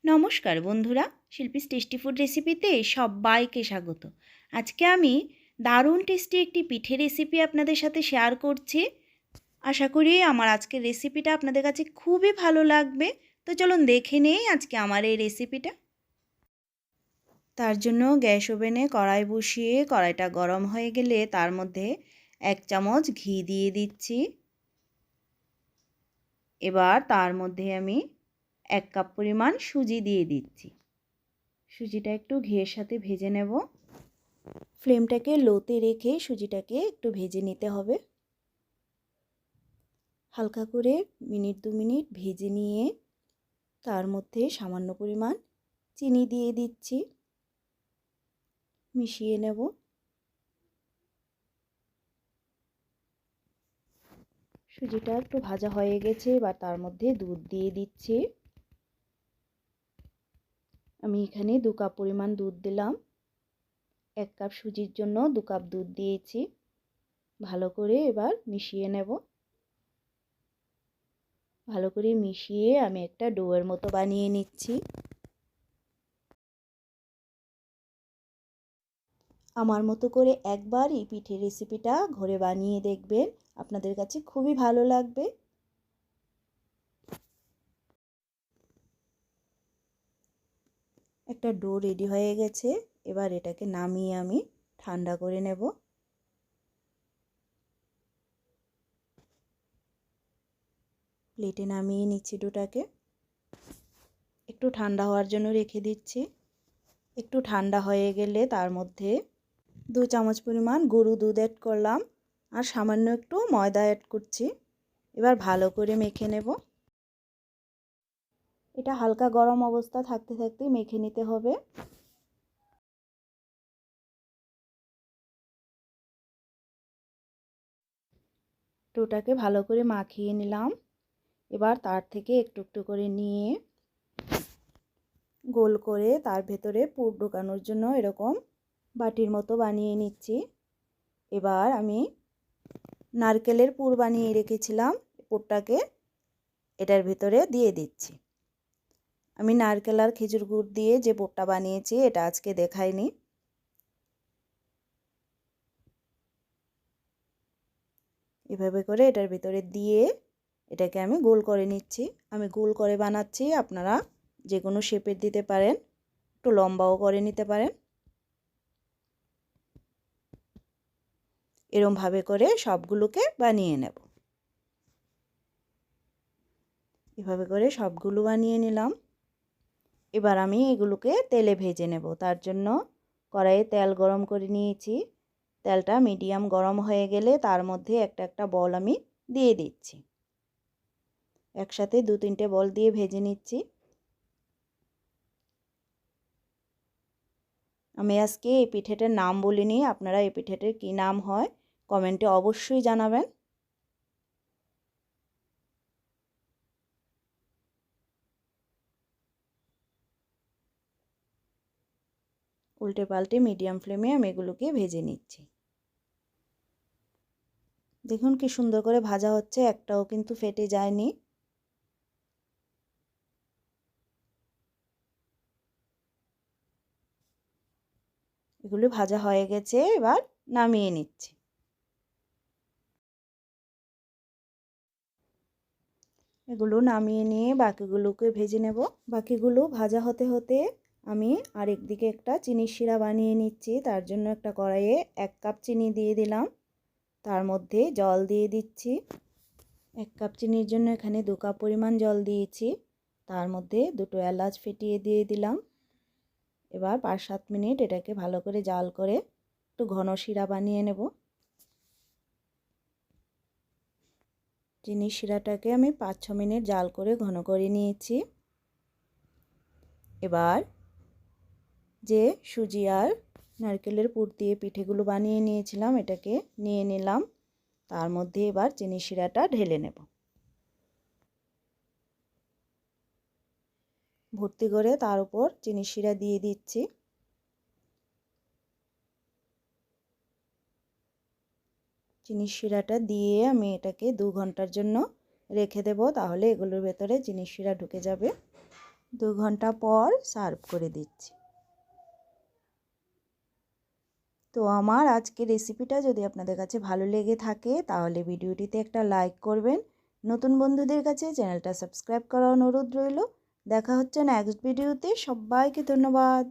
নমস্কার বন্ধুরা, Shilpi's tasty food রেসিপিতে সবাইকে স্বাগত। আজকে আমি দারুণ টেস্টি একটি পিঠে রেসিপি আপনাদের সাথে শেয়ার করছি। আশা করি আমার আজকের রেসিপিটা আপনাদের কাছে খুবই ভালো লাগবে। তো চলুন দেখে নেই আজকে আমার এই রেসিপিটা। তার জন্য গ্যাস ওভেনে কড়াই বসিয়ে কড়াইটা গরম হয়ে গেলে তার মধ্যে 1 চামচ ঘি দিয়ে দিচ্ছি। এবার তার মধ্যে আমি 1 কাপ পরিমাণ সুজি দিয়ে দিচ্ছি। সুজিটা একটু ঘিয়ের সাথে ভেজে নেব। ফ্লেমটাকে লোতে রেখে সুজিটাকে একটু ভেজে নিতে হবে। হালকা করে মিনিট 2 মিনিট ভেজে নিয়ে তার মধ্যে সামান্য পরিমাণ চিনি দিয়ে দিচ্ছি, মিশিয়ে নেব। সুজিটা একটু ভাজা হয়ে গেছে, এবার তার মধ্যে দুধ দিয়ে দিচ্ছি। আমি এখানে 2 কাপ পরিমাণ দুধ দিলাম। 1 কাপ সুজির জন্য 2 কাপ দুধ দিয়েছি। ভালো করে এবার মিশিয়ে নেব। ভালো করে মিশিয়ে আমি একটা ডোয়ের মতো বানিয়ে নিচ্ছি। আমার মতো করে একবার এই পিঠে রেসিপিটা ঘরে বানিয়ে দেখবেন, আপনাদের কাছে খুবই ভালো লাগবে। একটা ডো রেডি হয়ে গেছে, এবার এটাকে নামিয়ে আমি ঠান্ডা করে নেব। প্লেটে নামিয়ে নিচ্ছি ডোটাকে। একটু ঠান্ডা হওয়ার জন্য রেখে দিচ্ছি। একটু ঠান্ডা হয়ে গেলে তার মধ্যে 2 চামচ পরিমাণ গরুর দুধ অ্যাড করলাম আর সামান্য একটু ময়দা অ্যাড করছি। এবার ভালো করে মেখে নেব। এটা হালকা গরম অবস্থা থাকতে থাকতে মেখে নিতে হবে। ডোটাকে ভালো করে মাখিয়ে নিলাম। এবার তার থেকে একটু একটু করে নিয়ে গোল করে তার ভেতরে পুর ঢোকানোর জন্য এরকম বাটির মতো বানিয়ে নিচ্ছি। এবার আমি নারকেলের পুর বানিয়ে রেখেছিলাম, পুরটাকে এটার ভিতরে দিয়ে দিচ্ছি। আমি নারকেল আর খেজুর গুড় দিয়ে যে পুরটা বানিয়েছি এটা আজকে দেখাইনি। এভাবে করে এটার ভিতরে দিয়ে এটাকে আমি গোল করে নিচ্ছি। আমি গোল করে বানাচ্ছি, আপনারা যে কোনো শেপের দিতে পারেন, একটু লম্বাও করে নিতে পারেন। এরমভাবে করে সবগুলোকে বানিয়ে নেব। এভাবে করে সবগুলো বানিয়ে নিলাম। এবার আমি এগুলোকে তেলে ভেজে নেব। তার জন্য কড়াইয়ে তেল গরম করে নিয়েছি। তেলটা মিডিয়াম গরম হয়ে গেলে তার মধ্যে একটা একটা বল আমি দিয়ে দিচ্ছি। একসাথে 2-3টে বল দিয়ে ভেজে নিচ্ছি। আমি আজকে এই পিঠেটার নাম বলিনি, আপনারা এই পিঠেটার কী নাম হয় কমেন্টে অবশ্যই জানাবেন। উল্টে পাল্টে মিডিয়াম ফ্লেমে আমি এগুলোকে ভেজে নিচ্ছি। দেখুন কি সুন্দর করে ভাজা হচ্ছে, একটাও কিন্তু ফেটে যায়নি। এগুলো ভাজা হয়ে গেছে, এবার নামিয়ে নিচ্ছি। এগুলো নামিয়ে নিয়ে বাকিগুলোকে ভেজে নেব। বাকিগুলো ভাজা হতে হতে আমি আরেক দিকে একটা চিনির শিরা বানিয়ে নিচ্ছি। তার জন্য একটা কড়াইয়ে 1 কাপ চিনি দিয়ে দিলাম। তার মধ্যে জল দিয়ে দিচ্ছি। 1 কাপ চিনির জন্য এখানে 2 কাপ পরিমাণ জল দিয়েছি। তার মধ্যে 2টো এলাচ ফেটিয়ে দিয়ে দিলাম। এবার 5-7 মিনিট এটাকে ভালো করে জাল করে একটু ঘন শিরা বানিয়ে নেব। চিনির শিরাটাকে আমি 5-6 মিনিট জাল করে ঘন করে নিয়েছি। এবার যে সুজি আর নারকেলের পুর দিয়ে পিঠেগুলো বানিয়ে নিয়েছিলাম এটাকে নিয়ে নিলাম। তার মধ্যে এবার চিনির শিরাটা ঢেলে নেব। ভর্তি করে তার উপর চিনির শিরা দিয়ে দিচ্ছি। চিনির শিরাটা দিয়ে আমি এটাকে 2 ঘন্টার জন্য রেখে দেব, তাহলে এগুলোর ভেতরে চিনির শিরা ঢুকে যাবে। 2 ঘন্টা পর সার্ভ করে দিচ্ছি। তো আমার আজকের রেসিপিটা যদি আপনাদের কাছে ভালো লেগে থাকে তাহলে ভিডিওটিতে একটা লাইক করবেন। নতুন বন্ধুদের কাছে চ্যানেলটা সাবস্ক্রাইব করার অনুরোধ রইল। দেখা হচ্ছে নেক্সট ভিডিওতে। সবাইকে ধন্যবাদ।